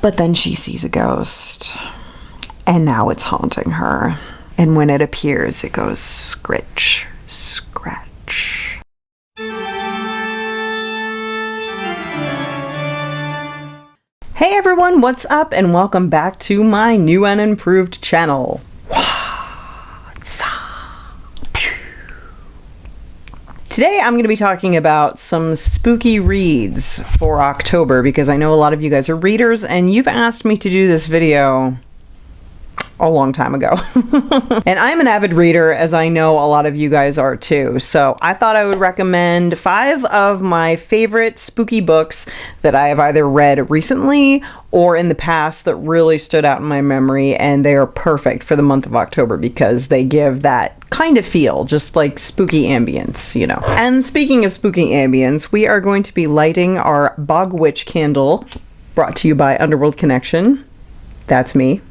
But then she sees a ghost, and now it's haunting her. And when it appears, it goes scritch, scratch. Hey everyone, what's up? And welcome back to my new and improved channel. Today I'm going to be talking about some spooky reads for October because I know a lot of you guys are readers and you've asked me to do this video a long time ago. And I'm an avid reader, as I know a lot of you guys are too. So I thought I would recommend 5 of my favorite spooky books that I have either read recently or in the past that really stood out in my memory, and they are perfect for the month of October because they give that kind of feel, just like spooky ambience, you know. And speaking of spooky ambience, we are going to be lighting our Bog Witch candle, brought to you by Underworld Connection. That's me, in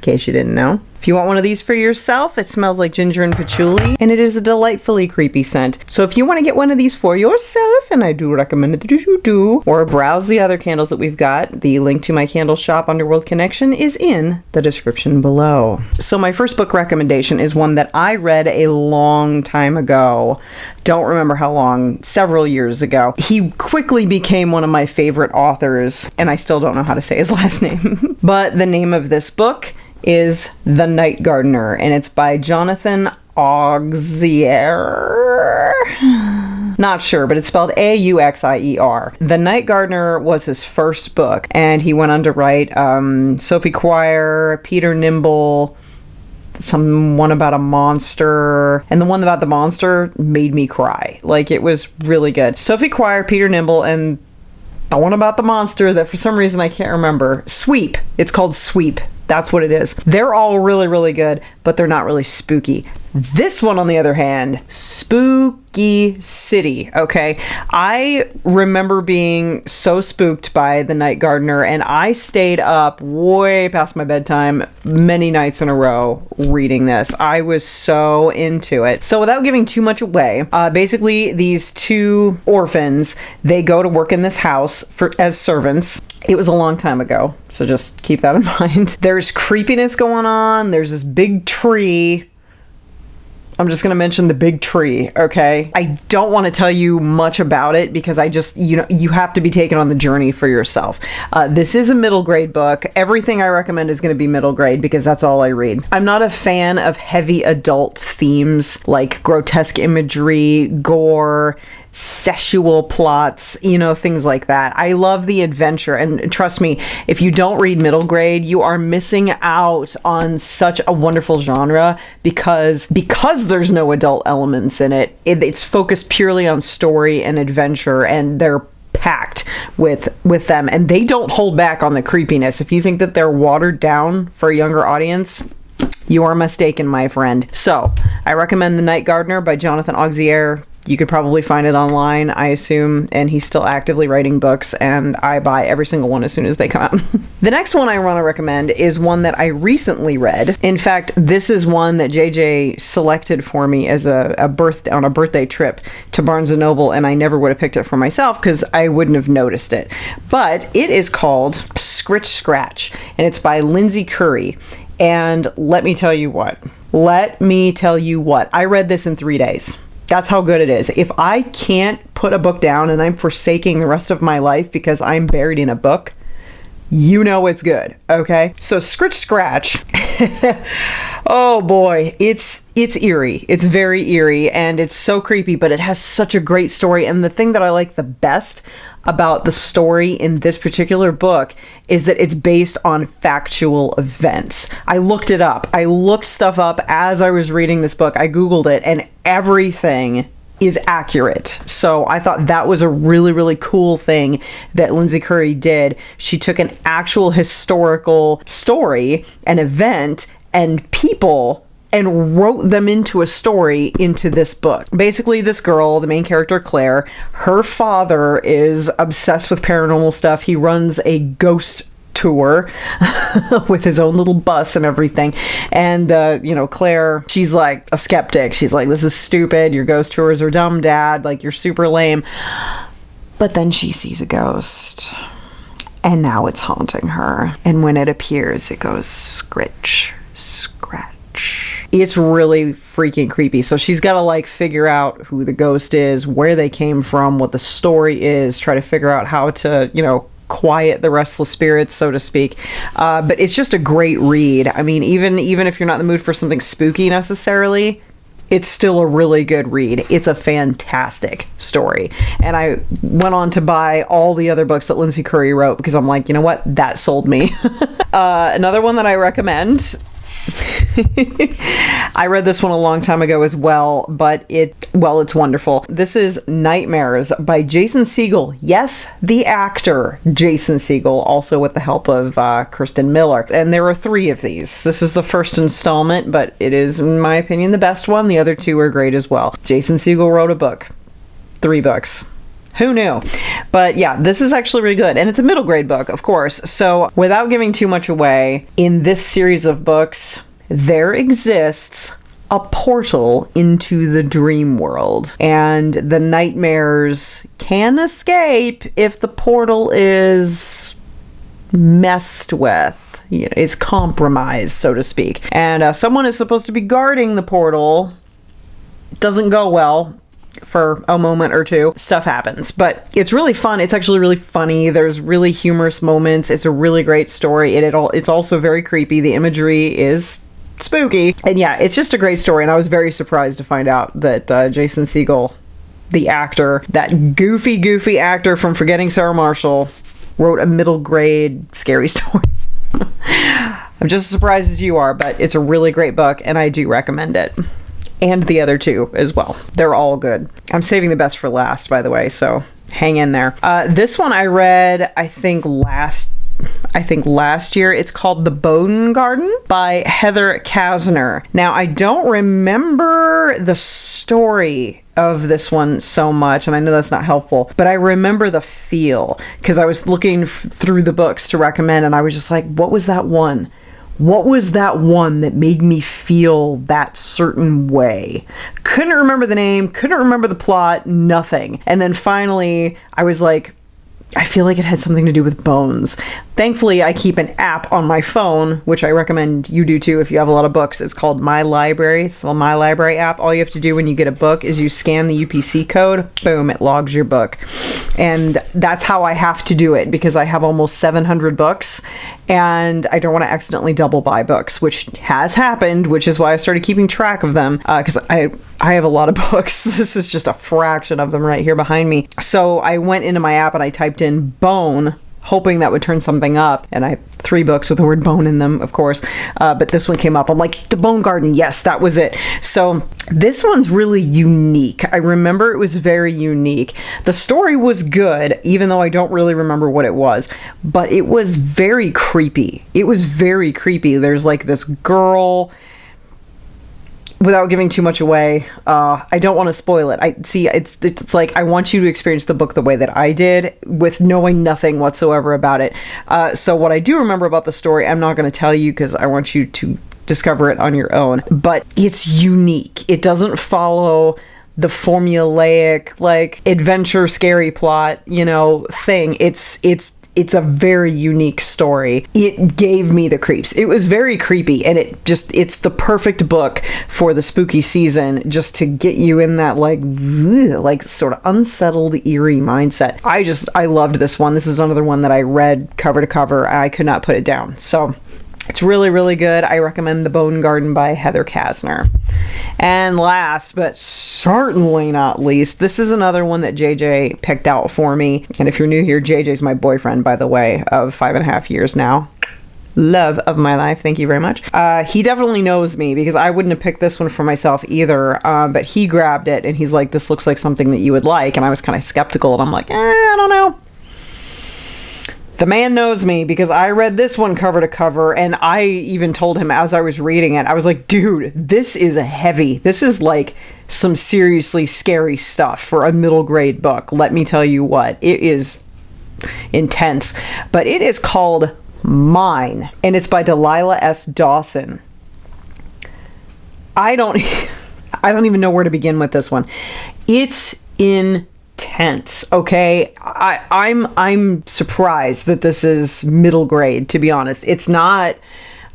case you didn't know. If you want one of these for yourself, it smells like ginger and patchouli, and it is a delightfully creepy scent. So if you want to get one of these for yourself, and I do recommend that you do, or browse the other candles that we've got, the link to my candle shop, Underworld Connection, is in the description below. So my first book recommendation is one that I read a long time ago. Don't remember how long, several years ago. He quickly became one of my favorite authors, and I still don't know how to say his last name. But the name of this book is The Night Gardener, and it's by Jonathan Auxier. Not sure, but it's spelled A-U-X-I-E-R. The Night Gardener was his first book, and he went on to write Sophie Quire, Peter Nimble, one about a monster, and the one about the monster made me cry. Like, it was really good. Sophie Quire, Peter Nimble, and the one about the monster that for some reason I can't remember. Sweep. It's called Sweep. That's what it is. They're all really, really good, but they're not really spooky. This one, on the other hand, spooky city, okay? I remember being so spooked by The Night Gardener, and I stayed up way past my bedtime many nights in a row reading this. I was so into it. So without giving too much away, basically these 2 orphans, they go to work in this house as servants. It was a long time ago, so just keep that in mind. There's creepiness going on. There's this big tree. I'm just going to mention the big tree, okay? I don't want to tell you much about it because you have to be taken on the journey for yourself. This is a middle grade book. Everything I recommend is going to be middle grade because that's all I read. I'm not a fan of heavy adult themes like grotesque imagery, gore, sexual plots, things like that. I love the adventure, and trust me, if you don't read middle grade, you are missing out on such a wonderful genre because there's no adult elements in it. It's focused purely on story and adventure, and they're packed with them, and they don't hold back on the creepiness. If you think that they're watered down for a younger audience, you are mistaken, my friend. So I recommend The Night Gardener by Jonathan Auxier. You could probably find it online, I assume, and he's still actively writing books, and I buy every single one as soon as they come out. The next one I want to recommend is one that I recently read. In fact, this is one that JJ selected for me as on a birthday trip to Barnes & Noble, and I never would have picked it for myself because I wouldn't have noticed it. But it is called Scritch Scratch, and it's by Lindsay Currie. And let me tell you what. I read this in 3 days. That's how good it is. If I can't put a book down and I'm forsaking the rest of my life because I'm buried in a book, you know it's good, okay? So Scritch Scratch, oh boy, it's eerie. It's very eerie, and it's so creepy, but it has such a great story. And the thing that I like the best about the story in this particular book is that it's based on factual events. I looked it up. I looked stuff up as I was reading this book. I Googled it, and everything is accurate. So I thought that was a really, really cool thing that Lindsay Currie did. She took an actual historical story, an event, and people, and wrote them into a story into this book. Basically, this girl, the main character, Claire, her father is obsessed with paranormal stuff. He runs a ghost tour with his own little bus and everything. And, Claire, she's like a skeptic. She's like, this is stupid. Your ghost tours are dumb, Dad. Like, you're super lame. But then she sees a ghost. and now it's haunting her. And when it appears, it goes Scritch Scratch. It's really freaking creepy. So she's got to like figure out who the ghost is, where they came from, what the story is, try to figure out how to, you know, quiet the restless spirits, so to speak. But it's just a great read. I mean, even if you're not in the mood for something spooky necessarily, it's still a really good read. It's a fantastic story. And I went on to buy all the other books that Lindsay Currie wrote because I'm like, you know what? That sold me. Another one that I recommend. I read this one a long time ago as well, but it's wonderful. This is Nightmares by Jason Segel. Yes, the actor Jason Segel, also with the help of Kirsten Miller. And there are 3 of these. This is the first installment, but it is, in my opinion, the best one. The other 2 are great as well. Jason Segel wrote a book. 3 books. Who knew? But yeah, this is actually really good. And it's a middle grade book, of course. So without giving too much away, in this series of books, there exists a portal into the dream world. And the nightmares can escape if the portal is messed with. You know, it's compromised, so to speak. And someone is supposed to be guarding the portal. Doesn't go well. For a moment or 2, stuff happens, but it's really fun. It's actually really funny. There's really humorous moments. It's a really great story. It's also very creepy. The imagery is spooky, and yeah, it's just a great story. And I was very surprised to find out that Jason Segel, the actor, that goofy actor from Forgetting Sarah Marshall, wrote a middle grade scary story. I'm just as surprised as you are, but it's a really great book, and I do recommend it. And the other 2 as well. They're all good. I'm saving the best for last, by the way, so hang in there. This one I read, I think last year. It's called The Bone Garden by Heather Kassner. Now, I don't remember the story of this one so much, and I know that's not helpful, but I remember the feel, because I was looking through the books to recommend, and I was just like, what was that one? What was that one that made me feel that certain way? Couldn't remember the name, couldn't remember the plot, nothing. And then finally, I was like, I feel like it had something to do with bones. Thankfully, I keep an app on my phone, which I recommend you do too if you have a lot of books. It's called My Library. It's the My Library app. All you have to do when you get a book is you scan the UPC code. Boom, it logs your book. And that's how I have to do it, because I have almost 700 books and I don't want to accidentally double buy books, which has happened, which is why I started keeping track of them, because I have a lot of books. This is just a fraction of them right here behind me. So I went into my app and I typed in bone, hoping that would turn something up. And I have 3 books with the word bone in them, of course. But this one came up. I'm like, The Bone Garden. Yes, that was it. So this one's really unique. I remember it was very unique. The story was good, even though I don't really remember what it was. But it was very creepy. It was very creepy. There's like this girl... Without giving too much away, I don't want to spoil it. It's like I want you to experience the book the way that I did, with knowing nothing whatsoever about it. So what I do remember about the story, I'm not going to tell you because I want you to discover it on your own. But it's unique. It doesn't follow the formulaic, like, adventure scary plot, thing. It's a very unique story. It gave me the creeps. It was very creepy, and it's the perfect book for the spooky season, just to get you in that like sort of unsettled, eerie mindset. I loved this one. This is another one that I read cover to cover. I could not put it down. So it's really, really good. I recommend The Bone Garden by Heather Kassner. And last, but certainly not least, this is another one that JJ picked out for me. And if you're new here, JJ's my boyfriend, by the way, of 5.5 years now. Love of my life. Thank you very much. He definitely knows me, because I wouldn't have picked this one for myself either. But he grabbed it and he's like, this looks like something that you would like. And I was kind of skeptical, and I'm like, I don't know. The man knows me, because I read this one cover to cover, and I even told him as I was reading it, I was like, dude, this is heavy. This is like some seriously scary stuff for a middle grade book. Let me tell you what, it is intense. But it is called Mine, and it's by Delilah S. Dawson. I don't even know where to begin with this one. It's intense. intense. Okay, I'm surprised that this is middle grade, to be honest. It's not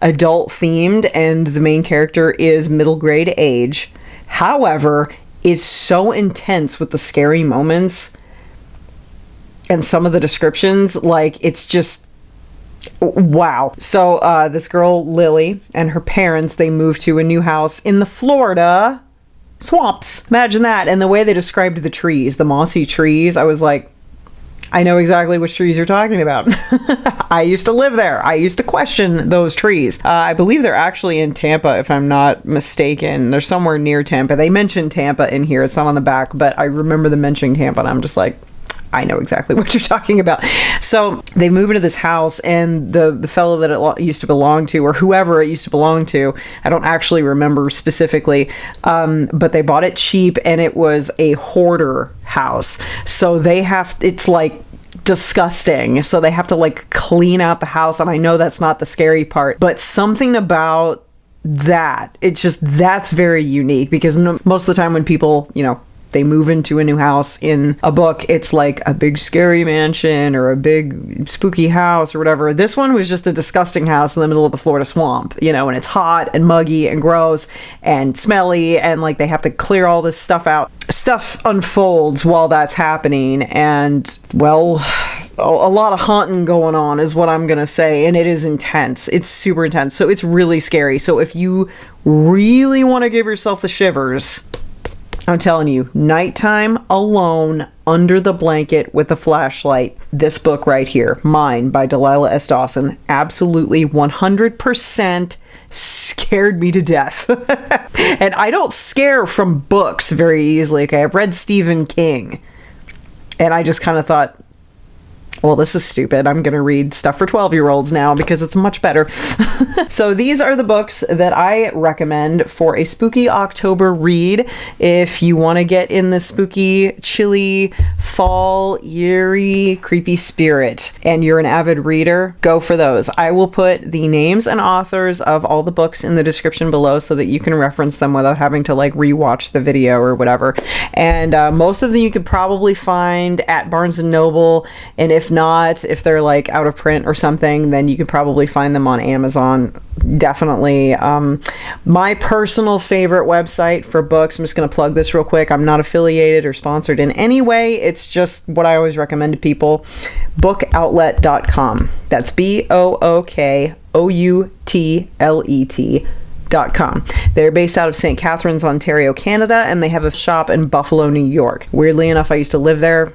adult themed, and the main character is middle grade age. However, it's so intense with the scary moments and some of the descriptions. Like, it's just wow. So this girl Lily and her parents, they moved to a new house in the Florida swamps. Imagine that. And the way they described the trees, the mossy trees, I was like, I know exactly which trees you're talking about. I used to live there. I used to question those trees. I believe they're actually in Tampa, if I'm not mistaken. They're somewhere near Tampa. They mentioned Tampa in here. It's not on the back, but I remember them mentioning Tampa, and I'm just like, I know exactly what you're talking about. So they move into this house, and the fellow that it used to belong to, or whoever it used to belong to, I don't actually remember specifically, but they bought it cheap, and it was a hoarder house. So it's like disgusting. So they have to like clean out the house. And I know that's not the scary part, but something about that, that's very unique, because most of the time when people, they move into a new house in a book, it's like a big scary mansion or a big spooky house or whatever. This one was just a disgusting house in the middle of the Florida swamp, and it's hot and muggy and gross and smelly, and like they have to clear all this stuff out. Stuff unfolds while that's happening, and well, a lot of haunting going on is what I'm gonna say, and it is intense. It's super intense, so it's really scary. So if you really want to give yourself the shivers, I'm telling you, nighttime, alone, under the blanket with a flashlight, this book right here, Mine by Delilah S. Dawson, absolutely 100% scared me to death. And I don't scare from books very easily, okay? I've read Stephen King, and I just kind of thought, well, this is stupid. I'm going to read stuff for 12-year-olds now because it's much better. So these are the books that I recommend for a spooky October read. If you want to get in the spooky, chilly, fall, eerie, creepy spirit, and you're an avid reader, go for those. I will put the names and authors of all the books in the description below so that you can reference them without having to like rewatch the video or whatever. And most of them you could probably find at Barnes & Noble, and if not, if they're like out of print or something, then you could probably find them on Amazon. Definitely. My personal favorite website for books, I'm just going to plug this real quick. I'm not affiliated or sponsored in any way. It's just what I always recommend to people. Bookoutlet.com. That's BOOKOUTLET.com. They're based out of St. Catharines, Ontario, Canada, and they have a shop in Buffalo, New York. Weirdly enough, I used to live there.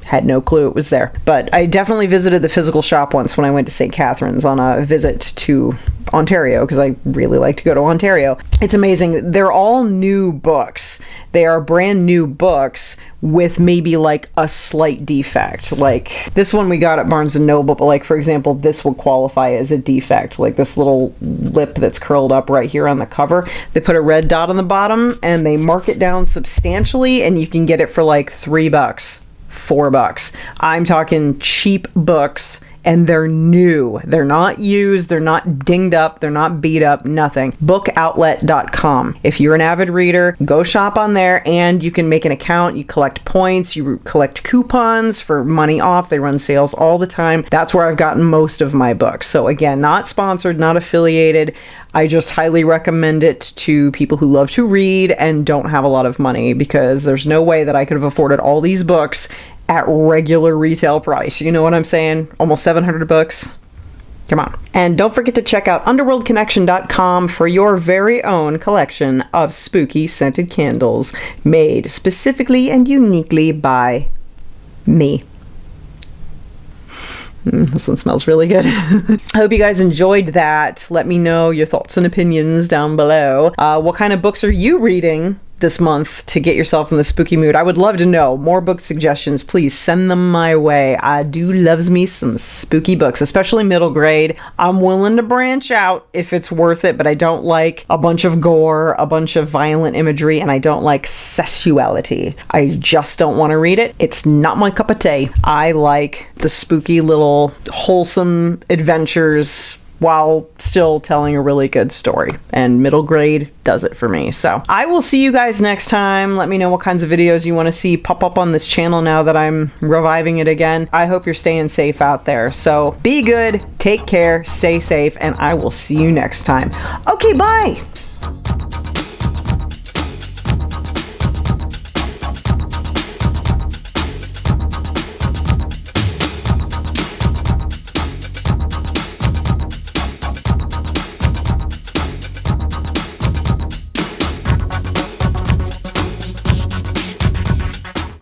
Had no clue it was there. But I definitely visited the physical shop once when I went to St. Catharines on a visit to Ontario, because I really like to go to Ontario. It's amazing. They're all new books. They are brand new books with maybe like a slight defect. Like this one we got at Barnes & Noble, but like, for example, this will qualify as a defect. Like this little lip that's curled up right here on the cover. They put a red dot on the bottom and they mark it down substantially, and you can get it for like $3. $4. I'm talking cheap books, and they're new. They're not used. They're not dinged up. They're not beat up. Nothing. Bookoutlet.com. If you're an avid reader, go shop on there, and you can make an account. You collect points. You collect coupons for money off. They run sales all the time. That's where I've gotten most of my books. So again, not sponsored, not affiliated. I just highly recommend it to people who love to read and don't have a lot of money, because there's no way that I could have afforded all these books at regular retail price. You know what I'm saying? Almost 700 books. Come on. And don't forget to check out underworldconnection.com for your very own collection of spooky scented candles made specifically and uniquely by me. This one smells really good. I hope you guys enjoyed that. Let me know your thoughts and opinions down below. What kind of books are you reading this month to get yourself in the spooky mood? I would love to know. More book suggestions, please send them my way. I do loves me some spooky books, especially middle grade. I'm willing to branch out if it's worth it, but I don't like a bunch of gore, a bunch of violent imagery, and I don't like sexuality. I just don't want to read it. It's not my cup of tea. I like the spooky little wholesome adventures, while still telling a really good story. And middle grade does it for me. So I will see you guys next time. Let me know what kinds of videos you want to see pop up on this channel now that I'm reviving it again. I hope you're staying safe out there. So be good, take care, stay safe, and I will see you next time. Okay, bye.